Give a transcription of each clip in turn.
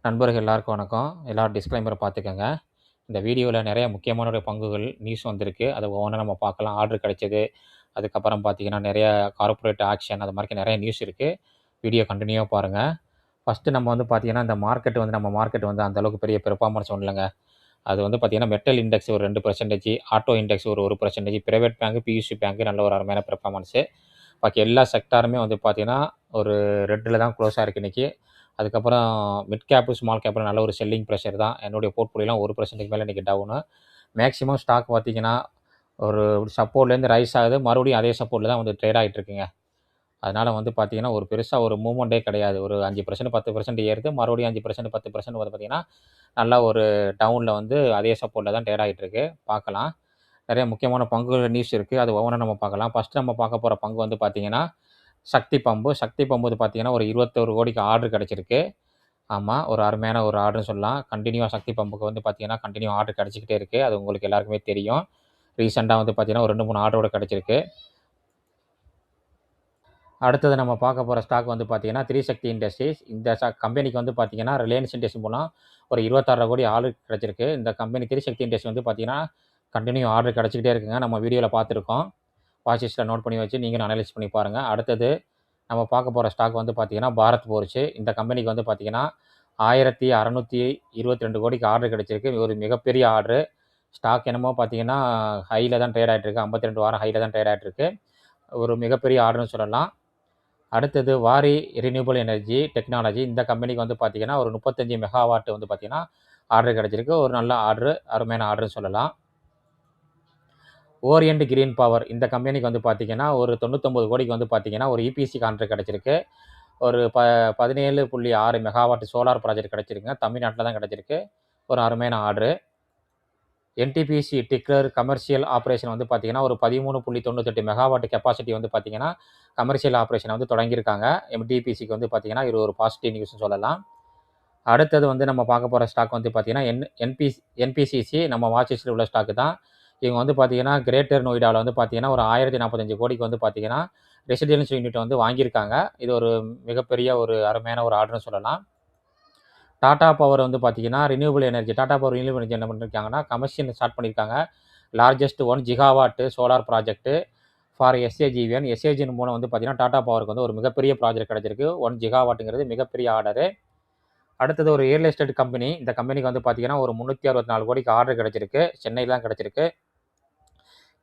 நண்பர்கள் எல்லாருக்கும் வணக்கம். எல்லாரும் டிஸ்க்ளைமர பார்த்துக்கங்க. இந்த வீடியோல நெறைய முக்கியமான ஒரு பங்குகள் நியூஸ் வந்திருக்கு. அத ஒவ்வொண்ணா நம்ம பார்க்கலாம். ஆர்டர் கிடைச்சது, அதுக்கப்புறம் பார்த்தீங்கன்னா, நெறைய கார்ப்பரேட் ஆக்ஷன் அது மாரி நெறைய நியூஸ் இருக்கு. வீடியோ கன்டினியூவா பாருங்க. ஃபர்ஸ்ட்டு நம்ம வந்து பார்த்தீங்கன்னா, இந்த நம்ம மார்க்கெட் வந்து அந்த அளவுக்கு பெரிய பெர்ஃபார்மன்ஸ் ஒண்ணும் இல்லங்க. அது வந்து பார்த்தீங்கன்னா, மெட்டல் இண்டெக்ஸ் ஒரு 2%, ஆட்டோ இண்டெக்ஸ் ஒரு 1%, பிரைவேட் பேங்க், பிஎஸ்யூ பேங்க் நல்ல ஒரு அருமையான பெர்ஃபார்மன்ஸு. பாக்கி எல்லா செக்டாருமே வந்து பார்த்தீங்கன்னா, ஒரு ரெட்ல தான் குளோஸ் ஆயிருக்கு இன்னைக்கு. அதுக்கப்புறம் மிட் கேப், ஸ்மால் கேப்ல நல்ல ஒரு செல்லிங் பிரஷர் தான். என்னுடைய போர்ட்ஃபோலியோலாம் 1%க்கு மேல இன்னைக்கு டவுனு. மேக்ஸிமம் ஸ்டாக் பார்த்தீங்கன்னா, ஒரு சப்போர்ட்லேருந்து ரைஸ் ஆகுது. மறுபடியும் அதே சப்போர்ட்ல தான் வந்து ட்ரேட் ஆயிட்டு இருக்குங்க. அதனால வந்து பார்த்தீங்கன்னா, ஒரு பெருசா ஒரு மூவ்மெண்ட்டே கிடையாது. ஒரு 5%, 10% ஏறுது. மறுபடியும் 5%, 10% வந்து பார்த்தீங்கன்னா, நல்லா ஒரு டவுன்ல வந்து அதே சப்போர்ட்ல தான் ட்ரேட் ஆயிட்டு இருக்கு. பார்க்கலாம். நெறைய முக்கியமான பங்குகள் நியூஸ் இருக்கு. அது ஒவ்வொண்ணா நம்ம பார்க்கலாம். ஃபர்ஸ்ட் நம்ம பார்க்க போற பங்கு வந்து பார்த்தீங்கன்னா, சக்தி பம்பு. சக்தி பம்பு வந்து பார்த்தீங்கன்னா, ஒரு 21,00,00,000க்கு ஆர்டர் கிடைச்சிருக்கு. ஆமா. ஒரு அருமையான ஒரு ஆர்டர்ன்னு சொல்லலாம். கன்டினியூவா சக்தி பம்புக்கு வந்து பார்த்தீங்கன்னா, கன்டினியூவா ஆர்டர் கிடைச்சுக்கிட்டே இருக்கு. அது உங்களுக்கு எல்லாருக்குமே தெரியும். ரீசென்ட்டா வந்து பார்த்தீங்கன்னா, ஒரு 2, 3 ஆர்டரோட கிடைச்சிருக்கு. அடுத்தது நம்ம பார்க்க போற ஸ்டாக் வந்து பார்த்தீங்கன்னா, த்ரீசக்தி இண்டஸ்ட்ரீஸ். இந்த கம்பெனிக்கு வந்து பார்த்தீங்கன்னா, ரிலையன்ஸ் இண்டஸ்ட்ரி மூலம் ஒரு 26,00,00,000 ஆர்டர் கிடைச்சிருக்கு. இந்த கம்பெனி த்ரீசக்தி இண்டஸ்ட்ரி வந்து பார்த்தீங்கன்னா, கன்டினியூ ஆர்டர் கிடைச்சுக்கிட்டே இருக்குங்க. நம்ம வீடியோல பார்த்துருக்கோம். வாட்ச் லிஸ்ட்ல நோட் பண்ணி வச்சு நீங்களும் அனலைஸ் பண்ணி பாருங்க. அடுத்தது நம்ம பார்க்க போற ஸ்டாக் வந்து பார்த்தீங்கன்னா, பாரத் ஃபோர்ஜ். இந்த கம்பெனிக்கு வந்து பார்த்தீங்கன்னா, 1,622,00,00,000க்கு ஆர்டர் கிடைச்சிருக்கு. ஒரு மிகப்பெரிய ஆர்டரு. ஸ்டாக் என்னமோ பார்த்தீங்கன்னா, ஹைல தான் ட்ரேட் ஆயிட்டு இருக்கு. 52 வாரம் ஹைல தான் ட்ரேட் ஆயிட்டு இருக்கு. ஒரு மிகப்பெரிய ஆர்டர்ன்னு சொல்லலாம். அடுத்தது வாரி ரினியூவபிள் எனர்ஜி டெக்னாலஜி. இந்த கம்பெனிக்கு வந்து பார்த்தீங்கன்னா, ஒரு 35 மெகாவாட் வந்து பார்த்தீங்கன்னா, ஆர்டர் கிடைச்சிருக்கு. ஒரு நல்ல ஆர்டரு, அருமையான ஆர்டர்ன்னு சொல்லலாம். Orient Green Power. இந்த கம்பெனிக்கு வந்து பார்த்தீங்கன்னா, ஒரு 99,00,00,000க்கு வந்து பார்த்தீங்கன்னா, ஒரு இபிசி கான்ட்ராக்ட் கிடைச்சிருக்கு. ஒரு 17.6 மெகாவாட் சோலார் ப்ராஜெக்ட் கிடைச்சிருக்குங்க. தமிழ்நாட்ல தான் கிடைச்சிருக்கு. ஒரு அருமையான order. NTPC declare commercial operation வந்து பார்த்தீங்கன்னா, ஒரு 13.98 மெகாவாட் கெப்பாசிட்டி வந்து பார்த்தீங்கன்னா, கமர்ஷியல் ஆப்பரேஷன வந்து தொடங்கியிருக்காங்க. எம்டிபிசிக்கு வந்து பார்த்தீங்கன்னா, இது ஒரு பாசிட்டிவ் நியூஸ்ன்னு சொல்லலாம். அடுத்தது வந்து நம்ம பார்க்க போற ஸ்டாக் வந்து பார்த்தீங்கன்னா, என்பிசிசி நம்ம வாட்ச் லிஸ்ட்ல உள்ள ஸ்டாக் தான். இவங்க வந்து பார்த்தீங்கன்னா, கிரேட்டர் நொய்டால வந்து பார்த்தீங்கன்னா, ஒரு 1,045,00,00,000க்கு வந்து பார்த்தீங்கன்னா, ரெசிடென்ஷியல் யூனிட் வந்து வாங்கியிருக்காங்க. இது ஒரு மிகப்பெரிய ஒரு அருமையான ஒரு ஆர்டர்ன்னு சொல்லலாம். டாடா பவர் வந்து பார்த்தீங்கன்னா, renewable energy Tata power renewable energy என்ன பண்ணியிருக்காங்கன்னா, கமர்ஷியல் ஸ்டார்ட் பண்ணியிருக்காங்க. Largest 1 gigawatt solar project for SJVN. SJVN மூலம் வந்து பார்த்தீங்கன்னா, டாடா பவருக்கு வந்து ஒரு மிகப்பெரிய ப்ராஜெக்ட் கிடைச்சிருக்கு. 1 ஜிகாவாட்டுங்கிறது மிகப்பெரிய ஆர்டரு. அடுத்தது ஒரு ரியல் எஸ்டேட் கம்பெனி. இந்த கம்பெனிக்கு வந்து பார்த்தீங்கன்னா, ஒரு 364,00,00,000க்கு ஆர்டர் கிடைச்சிருக்கு. சென்னையில தான் கிடைச்சிருக்கு.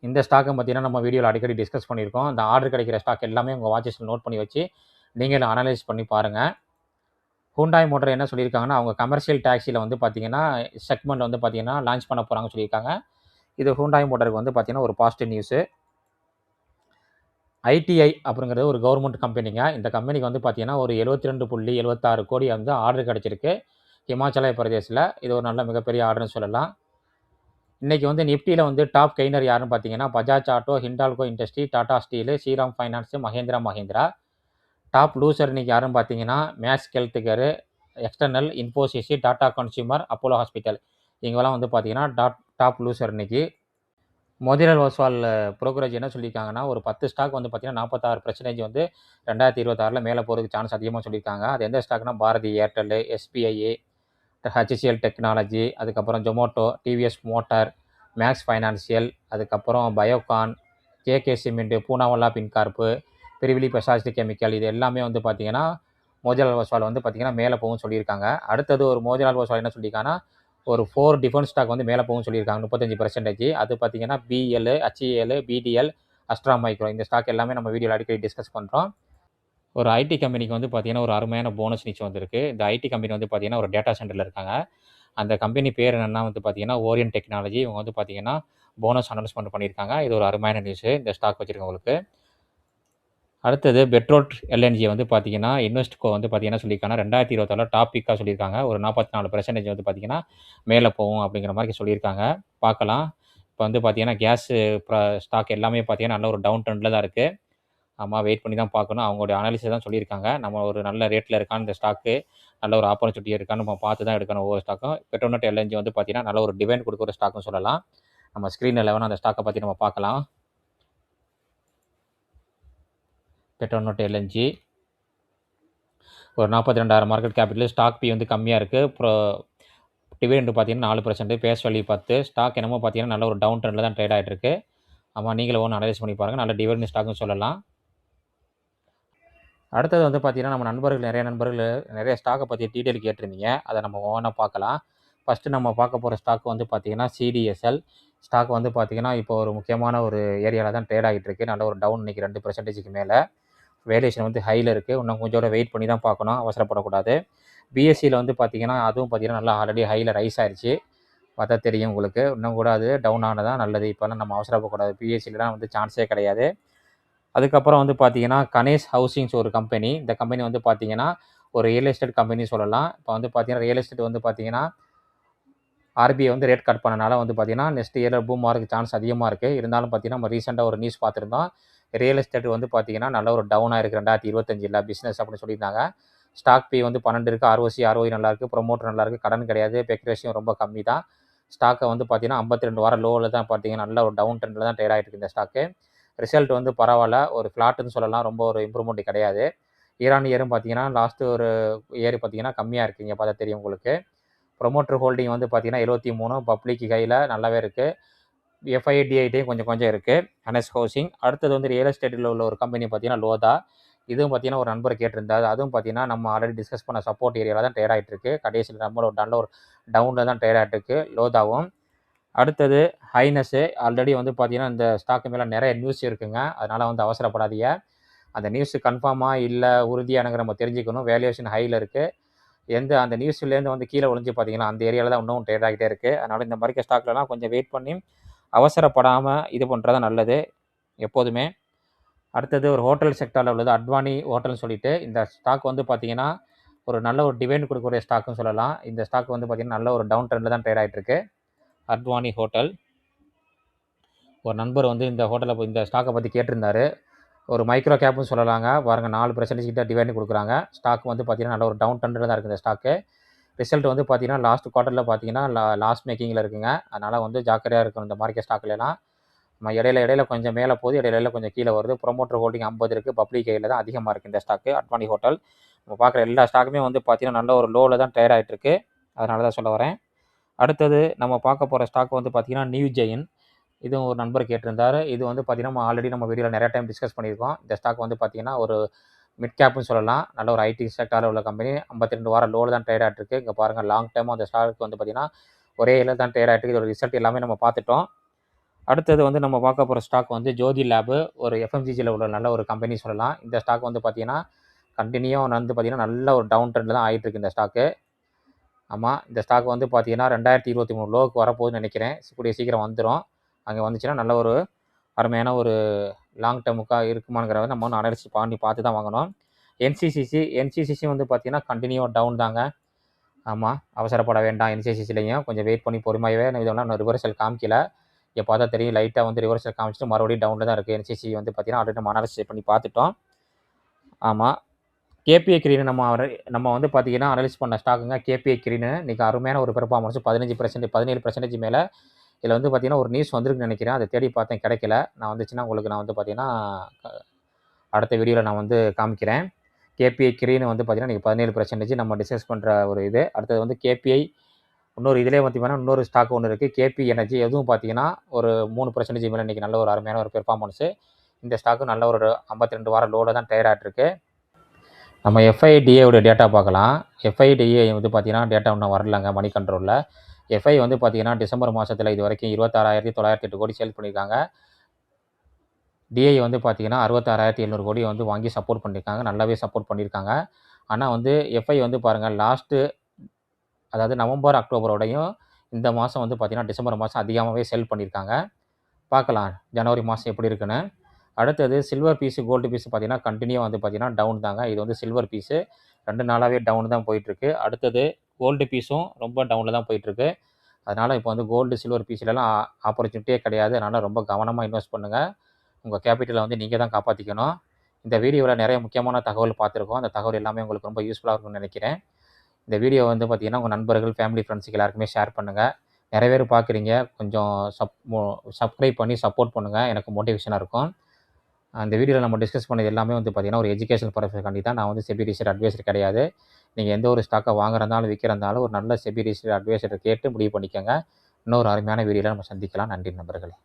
இந்த ஸ்டாக்கும் பார்த்தீங்கன்னா, நம்ம வீடியோல அடிக்கடி டிஸ்கஸ் பண்ணியிருக்கோம். இந்த ஆர்டர் கிடைக்கிற ஸ்டாக் எல்லாமே உங்க வாட்ச் லிஸ்ட்ல நோட் பண்ணி வச்சு, நீங்களும் அனலைஸ் பண்ணி பாருங்க. ஹூண்டாய் மோட்டார் என்ன சொல்லியிருக்காங்கன்னா, அவங்க கமர்ஷியல் டாக்ஸில வந்து பார்த்தீங்கன்னா, செக்மெண்ட் வந்து பார்த்தீங்கன்னா, லான்ச் பண்ண போறாங்கன்னு சொல்லியிருக்காங்க. இது ஹூண்டாய் மோட்டாருக்கு வந்து பார்த்தீங்கன்னா, ஒரு பாசிட்டிவ் நியூஸு. ஐடிஐ அப்படிங்கிறது ஒரு கவர்மெண்ட் கம்பெனிங்க. இந்த கம்பெனிக்கு வந்து பார்த்தீங்கன்னா, ஒரு 72.76 கோடி வந்து ஆர்டர் கிடைச்சிருக்கு. ஹிமாச்சல பிரதேஷ்ல. இது ஒரு நல்ல மிகப்பெரிய ஆர்டர்ன்னு சொல்லலாம். இன்னைக்கு வந்து நிஃப்டில வந்து டாப் கெய்னர் யாருன்னு பார்த்தீங்கன்னா, Bajaj auto, Hindalco industry, Tata steel, Shriram finance, Mahendra Mahindra. Top loser இன்னைக்கு யாருன்னு பார்த்தீங்கன்னா, Max healthcare, external, Infosys, Tata consumer, Apollo hospital. இவங்கலாம் வந்து பார்த்தீங்கன்னா, டாப் லூசர் இன்னைக்கு. மோதிலால் ஒஸ்வால் புரோக்கரேஜ் என்ன சொல்லியிருக்காங்கன்னா, ஒரு 10 ஸ்டாக் வந்து பார்த்தீங்கன்னா, 46% வந்து 2026ல மேல போறதுக்கு சான்ஸ் அதிகமா சொல்லியிருக்காங்க. அது எந்த ஸ்டாக்னா, Bharti Airtel, SBI, HCL technology, அதுக்கப்புறம் Zomato, TVS motor, Max financial, அதுக்கப்புறம் Biocon, JK cement, Poonawalla Fincorp, Privi speciality chemical. இது எல்லாமே வந்து பார்த்தீங்கன்னா, மோதிலால் ஒஸ்வால் வந்து பார்த்தீங்கன்னா, மேல போகும்னு சொல்லியிருக்காங்க. அடுத்தது ஒரு மோதிலால் ஒஸ்வால் என்ன சொல்லியிருக்காங்கன்னா, ஒரு 4 டிஃபென்ஸ் ஸ்டாக் வந்து மேல போகும்னு சொல்லியிருக்காங்க. 35%. அது பார்த்தீங்கன்னா, BEL, HAL, BDL, Astra micro. இந்த ஸ்டாக் எல்லாமே நம்ம வீடியோல அடிக்கடி டிஸ்கஸ் பண்றோம். ஒரு ஐடி கம்பெனிக்கு வந்து பார்த்தீங்கன்னா, ஒரு அருமையான போனஸ் நியூஸ் வந்திருக்கு. இந்த ஐடி கம்பெனி வந்து பார்த்தீங்கன்னா, ஒரு டேட்டா சென்டர்ல இருக்காங்க. அந்த கம்பெனி பேர் என்னன்னா வந்து பார்த்தீங்கன்னா, ஓரியன்ட் டெக்னாலஜி. இவங்க வந்து பார்த்தீங்கன்னா, போனஸ் அனௌன்ஸ்மென்ட் பண்ணியிருக்காங்க. இது ஒரு அருமையான நியூஸு. இந்த ஸ்டாக் வச்சிருக்கவங்களுக்கு. அடுத்தது பெட்ரோல் எல்என்ஜி வந்து பார்த்தீங்கன்னா, இன்வெஸ்ட்கோ வந்து பார்த்தீங்கன்னா சொல்லியிருக்காங்கன்னா, 2026ல டாப் பிக்கா சொல்லியிருக்காங்க. ஒரு 44% வந்து பார்த்தீங்கன்னா, மேல போகும் அப்படிங்கிற மாரி சொல்லியிருக்காங்க. பார்க்கலாம். இப்ப வந்து பார்த்தீங்கன்னா, கேஸ் ஸ்டாக் எல்லாமே பார்த்தீங்கன்னா, நல்ல ஒரு டவுன் ட்ரெண்ட்ல தான் இருக்கு. ஆமா, வெயிட் பண்ணி தான் பார்க்கணும். அவங்களுடைய அனாலிசிஸ் தான் சொல்லியிருக்காங்க. நம்ம ஒரு நல்ல ரேட்ல இருக்கான்னு இந்த ஸ்டாக்கு, நல்ல ஒரு ஆப்பர்ச்சுனிட்டி இருக்கான்னு நம்ம பார்த்து தான் எடுக்கணும் ஒவ்வொரு ஸ்டாக்கும். பெட்ரோநெட் எல்என்ஜி வந்து பார்த்தீங்கன்னா, நல்ல ஒரு டிவைன் கொடுக்குற ஸ்டாக்னு சொல்லலாம். நம்ம ஸ்க்ரீன்ல வேணா அந்த ஸ்டாக்க பத்தி நம்ம பார்க்கலாம். பெட்ரோநெட் எல்என்ஜி. ஒரு 42,000 மார்க்கெட் கேபிட்டல். ஸ்டாக் பி வந்து கம்மியாக இருக்குது. அப்புறம் டிவிடெண்ட் பார்த்தீங்கன்னா 4%, ஃபேஸ் வேல்யூ 10. ஸ்டாக் என்னமோ பார்த்தீங்கன்னா நல்ல ஒரு டவுன் ட்ரெண்டில் தான் ட்ரேட் ஆகிட்டு இருக்கு. ஆமாம், நீங்களும் ஒன்று அனலைஸ் பண்ணி பாருங்கள். நல்ல டிவிடெண்ட் ஸ்டாக்னு சொல்லலாம். அடுத்தது வந்து பார்த்தீங்கன்னா, நம்ம நிறைய நண்பர்கள் நிறைய ஸ்டாக்கை பற்றி டீட்டெயில் கேட்டிருந்தீங்க. அதை நம்ம ஒவ்வொன்றா பார்க்கலாம். ஃபஸ்ட்டு நம்ம பார்க்க போகிற ஸ்டாக் வந்து பார்த்தீங்கன்னா சிடிஎஸ்எல். ஸ்டாக் வந்து பார்த்தீங்கன்னா, இப்போ ஒரு முக்கியமான ஒரு ஏரியாவில் தான் ட்ரேட் ஆகிட்டு இருக்கு. நல்ல ஒரு டவுன் இன்னைக்கு 2%க்கு மேலே. வேல்யூஷன் வந்து ஹையில் இருக்குது. இன்னும் கொஞ்சம் வெயிட் பண்ணி தான் பார்க்கணும், அவசரப்படக்கூடாது. பிஎஸ்சியில் வந்து பார்த்தீங்கன்னா, அதுவும் பார்த்தீங்கன்னா நல்லா ஆல்ரெடி ஹையில் ரைஸ் ஆயிடுச்சு. பார்த்தா தெரியும் உங்களுக்கு. இன்னும் கூட அது டவுன் ஆனதான் நல்லது. இப்போலாம் நம்ம அவசரப்படக்கூடாது. பிஎஸ்சிலலாம் வந்து சான்ஸே கிடையாது. அதுக்கப்புறம் வந்து பார்த்தீங்கன்னா, கணேஷ் ஹவுசிங்ஸ் ஒரு கம்பெனி. இந்த கம்பெனி வந்து பார்த்தீங்கன்னா, ஒரு ரியல் எஸ்டேட் கம்பெனி சொல்லலாம். இப்போ வந்து பார்த்தீங்கன்னா, ரியல் எஸ்டேட் வந்து பார்த்தீங்கன்னா, ஆர்பிஐ வந்து ரேட் கட் பண்ணனால வந்து பார்த்தீங்கன்னா, நெக்ஸ்ட் இயரில் பூம் ஆகிறதுக்கு சான்ஸ் அதிகமாக இருக்குது. இருந்தாலும் பார்த்தீங்கன்னா, நம்ம ரீசெண்டாக ஒரு நியூஸ் பார்த்துருந்தோம். ரியல் எஸ்டேட் வந்து பார்த்தீங்கன்னா, நல்ல ஒரு டவுன் ஆயிருக்கு 2025ல் பிஸ்னஸ் அப்படின்னு சொல்லியிருந்தாங்க. ஸ்டாக் பி வந்து 12 இருக்குது. ROI நல்லாயிருக்கு. ப்ரொமோட்டர் நல்லாயிருக்கு. கடன் கிடையாது. பெக் ரேஷியோ ரொம்ப கம்மி தான். ஸ்டாக்கை வந்து பார்த்தீங்கன்னா 52 வாரம் லோவில் தான் பார்த்தீங்கன்னா, நல்ல ஒரு டவுன் ட்ரெண்டில் தான் ட்ரேட் ஆகிட்டு இருக்கு இந்த ஸ்டாக்கு. ரிசல்ட் வந்து பரவாயில்ல. ஒரு ஃப்ளாட்டுன்னு சொல்லலாம். ரொம்ப ஒரு இம்ப்ரூவ்மெண்ட் கிடையாது. இயரும் பார்த்தீங்கன்னா, லாஸ்ட்டு ஒரு இயர் பார்த்தீங்கன்னா கம்மியாக இருக்குது. இங்கே பார்த்தா தெரியும் உங்களுக்கு. ப்ரொமோட்டர் ஹோல்டிங் வந்து பார்த்தீங்கன்னா 73. பப்ளிக் கையில் நல்லாவே இருக்குது. எஃப்ஐடிஐட்டையும் கொஞ்சம் கொஞ்சம் இருக்குது. கணேஷ் ஹவுசிங். அடுத்தது வந்து ரியல் எஸ்டேட்டில் உள்ள ஒரு கம்பெனி பார்த்தீங்கன்னா லோதா. இதுவும் பார்த்தீங்கன்னா ஒரு நண்பர் கேட்டிருந்தார். அதுவும் பார்த்தீங்கன்னா நம்ம ஆல்ரெடி டிஸ்கஸ் பண்ண சப்போர்ட் ஏரியாவில் தான் ட்ரேட் ஆகிட்டு இருக்கு. கடைசியில் நம்ம ஒரு நல்ல ஒரு டவுனில் தான் ட்ரேட் ஆகிட்டு இருக்கு லோதாவும். அடுத்தது ஹைனஸ்ஸு. ஆல்ரெடி வந்து பார்த்தீங்கன்னா இந்த ஸ்டாக்கு மேலே நிறைய நியூஸ் இருக்குங்க. அதனால் வந்து அவசரப்படாதீங்க. அந்த நியூஸ் கன்ஃபார்மாக இல்லை உறுதியானங்க நம்ம தெரிஞ்சுக்கணும். வேல்யூவேஷன் ஹையில் இருக்குது. அந்த நியூஸ்லேருந்து வந்து கீழே விழுந்து பார்த்தீங்கன்னா அந்த ஏரியாவில் தான் இன்னும் ட்ரேட் ஆகிட்டே இருக்குது. அதனால் இந்த மாதிரி ஸ்டாக்லலாம் கொஞ்சம் வெயிட் பண்ணி அவசரப்படாமல் இது பண்ணுறது நல்லது எப்போதுமே. அடுத்தது ஒரு ஹோட்டல் செக்டாரில் உள்ளது அத்வானி ஹோட்டல்னு சொல்லிட்டு. இந்த ஸ்டாக் வந்து பார்த்தீங்கன்னா ஒரு நல்ல ஒரு டிவிடெண்ட் கொடுக்கக்கூடிய ஸ்டாக்குன்னு சொல்லலாம். இந்த ஸ்டாக் வந்து பார்த்தீங்கன்னா நல்ல ஒரு டவுன் ட்ரெண்டில் தான் ட்ரேட் ஆகிட்டு இருக்கு. அத்வானி ஹோட்டல். ஒரு நண்பர் வந்து இந்த ஸ்டாக்கை பற்றி கேட்டிருந்தாரு. ஒரு மைக்ரோ கேப்னு சொல்லலாங்க. பாருங்கள் 4% கிட்ட டிவிடெண்ட் கொடுக்குறாங்க. ஸ்டாக் வந்து பார்த்தீங்கன்னா நல்ல ஒரு டவுன் ட்ரெண்டில் தான் இருக்குது இந்த ஸ்டாக்கு. ரிசல்ட் வந்து பார்த்தீங்கன்னா லாஸ்ட் குவார்ட்டரில் பார்த்தீங்கன்னா லாஸ் மேக்கிங்கில் இருக்குங்க. அதனால் வந்து ஜாக்கிரதையாக இருக்கணும் இந்த மார்க்கெட் ஸ்டாக்லலாம். நம்ம இடையில கொஞ்சம் மேலே போகுது, இடையில கொஞ்சம் கீழே வருது. ப்ரொமோட்டர் ஹோல்டிங் 50 இருக்குது. பப்ளிக் கையில் தான் அதிகமாக இருக்குது இந்த ஸ்டாக்கு. அத்வானி ஹோட்டல். நம்ம பார்க்குற எல்லா ஸ்டாக்குமே வந்து பார்த்தீங்கன்னா நல்ல ஒரு லோவில் தான் ட்ரேட் ஆகிட்டு இருக்கு. அதனால தான் சொல்ல வரேன். அடுத்தது நம்ம பார்க்க போகிற ஸ்டாக் வந்து பார்த்தீங்கன்னா நியூ ஜெயின். இதுவும் ஒரு நண்பர் கேட்டிருந்தார். இது வந்து பார்த்தீங்கன்னா ஆல்ரெடி நம்ம வீடியோவில் நிறைய டைம் டிஸ்கஸ் பண்ணியிருக்கோம். இந்த ஸ்டாக் வந்து பார்த்தீங்கன்னா ஒரு மிட் கேப்னு சொல்லலாம். நல்ல ஒரு ஐடி செக்டாரில் உள்ள கம்பெனி. 52 வாரம் லோவில் தான் ட்ரேட் ஆகிட்டு இருக்கு. இங்கே பாருங்கள் லாங் டேர்மாக அந்த ஸ்டாக் வந்து பார்த்தீங்கன்னா ஒரே இதில் தான் ட்ரேட் ஆகிட்டு இருக்கு. இதோட ரிசல்ட் எல்லாமே நம்ம பார்த்துட்டோம். அடுத்தது வந்து நம்ம பார்க்க போகிற ஸ்டாக் வந்து ஜோதி லேபு. ஒரு எஃப்எம்சிஜியில் உள்ள நல்ல ஒரு கம்பெனி சொல்லலாம். இந்த ஸ்டாக் வந்து பார்த்தீங்கன்னா கண்டினியூ வந்து பார்த்தீங்கன்னா நல்ல ஒரு டவுன் ட்ரெண்டில் தான் ஆகிட்டு இருக்கு இந்த ஸ்டாக்கு. ஆமாம், இந்த ஸ்டாக் வந்து பார்த்தீங்கன்னா 2023 லோவுக்கு வரப்போகுதுன்னு நினைக்கிறேன். கூடிய சீக்கிரம் வந்துடும். அங்கே வந்துச்சுன்னா நல்ல ஒரு அருமையான ஒரு லாங் டேர்முக்காக இருக்குமாங்கிறத நம்ம ஒன்று அனலைஸ் பண்ணி பார்த்து தான் வாங்கணும். என்சிசிசி வந்து பார்த்தீங்கன்னா கண்டினியூ டவுன் தாங்க. ஆமாம், அவசரப்பட வேண்டாம். என்சிசிசிலையும் கொஞ்சம் வெயிட் பண்ணி பொறுமையாகவே இதெல்லாம் ரிவர்சல் காமிக்கல. இப்போ பார்த்தா தெரியும் லைட்டாக வந்து ரிவர்சல் காமிச்சிட்டு மறுபடியும் டவுனில் தான் இருக்குது. என்சிசி வந்து பார்த்தீங்கன்னா ஆல்ரெடி நம்ம அனலைஸ் பண்ணி பார்த்துட்டோம். ஆமாம், கேபிஐ கிரீன் நம்ம வந்து பார்த்தீங்கன்னா அனலைஸ் பண்ண ஸ்டாக்குங்க. கேபிஐ கிரீனு இன்றைக்கி அருமையான ஒரு பெர்ஃபார்மன்ஸ் 15%, 17% மேலே. இதில் வந்து பார்த்தீங்கன்னா ஒரு நியூஸ் வந்திருக்குன்னு நினைக்கிறேன். அதை தேடி பார்த்தேன், கிடைக்கல. நான் வந்துச்சுன்னா உங்களுக்கு நான் வந்து பார்த்தீங்கன்னா அடுத்த வீடியோவில் நான் வந்து காமிக்கிறேன். கேபிஐ கிரீன் வந்து பார்த்தீங்கன்னா இன்றைக்கி 17% நம்ம டிஸ்கஸ் பண்ணுற ஒரு இது. அடுத்தது வந்து கேபிஐ இன்னொரு இதிலே பார்த்தீங்கன்னா இன்னொரு ஸ்டாக் ஒன்று இருக்குது. KP energy. எதுவும் பார்த்தீங்கன்னா ஒரு 3% மேலே இன்றைக்கி நல்ல ஒரு அருமையான ஒரு பெர்ஃபார்மன்ஸு. இந்த ஸ்டாக்கு நல்ல ஒரு 52 வாரம் லோவில் தான் ட்ரேட் ஆகிட்டுருக்கு. நம்ம எஃப்ஐடிஏவுடைய டேட்டா பார்க்கலாம். எஃப்ஐடிஏ வந்து பார்த்தீங்கன்னா டேட்டா இன்னும் வரலங்க மணி கண்ட்ரோலில். எஃப்ஐ வந்து பார்த்தீங்கன்னா டிசம்பர் மாதத்தில் இது வரைக்கும் 26,908 கோடி சேல் பண்ணியிருக்காங்க. டிஐ வந்து பார்த்தீங்கன்னா 66,700 கோடி வந்து வாங்கி சப்போர்ட் பண்ணியிருக்காங்க. நல்லாவே சப்போர்ட் பண்ணியிருக்காங்க. ஆனால் வந்து எஃப்ஐ வந்து பாருங்கள் லாஸ்ட்டு அதாவது நவம்பர், அக்டோபரோடையும் இந்த மாதம் வந்து பார்த்தீங்கன்னா டிசம்பர் மாதம் அதிகமாகவே செல் பண்ணியிருக்காங்க. பார்க்கலாம் ஜனவரி மாதம் எப்படி இருக்குன்னு. அடுத்தது சில்வர் பீஸு, கோல்டு பீஸு பார்த்தீங்கன்னா கண்டினியூ வந்து பார்த்தீங்கன்னா டவுன் தாங்க. இது வந்து சில்வர் பீஸு 2 நாளாகவே டவுன் தான் போயிட்டுருக்கு. அடுத்தது கோல்டு பீஸும் ரொம்ப டவுனில் தான் போயிட்டுருக்கு. அதனால் இப்போ வந்து கோல்டு, சில்வர் பீஸ்லலாம் ஆப்பர்ச்சுனிட்டியே கிடையாது. அதனால் ரொம்ப கவனமாக இன்வெஸ்ட் பண்ணுங்கள். உங்கள் கேபிட்டலை வந்து நீங்கள் தான் காப்பாற்றிக்கணும். இந்த வீடியோவில் நிறைய முக்கியமான தகவல் பார்த்துருக்கோம். அந்த தகவல் எல்லாமே உங்களுக்கு ரொம்ப யூஸ்ஃபுல்லாக இருக்கும்னு நினைக்கிறேன். இந்த வீடியோ வந்து பார்த்தீங்கன்னா உங்கள் நண்பர்கள், ஃபேமிலி, ஃப்ரெண்ட்ஸுக்கு எல்லாருக்குமே ஷேர் பண்ணுங்கள். நிறைய பேர் பார்க்குறீங்க. கொஞ்சம் சப்ஸ்கிரைப் பண்ணி சப்போர்ட் பண்ணுங்கள். எனக்கு மோட்டிவேஷனாக இருக்கும். அந்த வீடியோவில் நம்ம டிஸ்கஸ் பண்ணது எல்லாமே வந்து பார்த்தீங்கன்னா, ஒரு எஜுகேஷனல் பர்பஸ்க்காண்டி தான். நான் வந்து செபி ரிஜிஸ்டர்ட் அட்வைசர் கிடையாது. நீங்க எந்த ஒரு ஸ்டாக்கை வாங்குறதாலும், விற்கிறதாலும் ஒரு நல்ல செபி ரிஜிஸ்டர்ட் அட்வைசரை கேட்டு முடிவு பண்ணிக்கோங்க. இன்னொரு அருமையான வீடியோவில் நம்ம சந்திக்கலாம். நன்றி நண்பர்களே.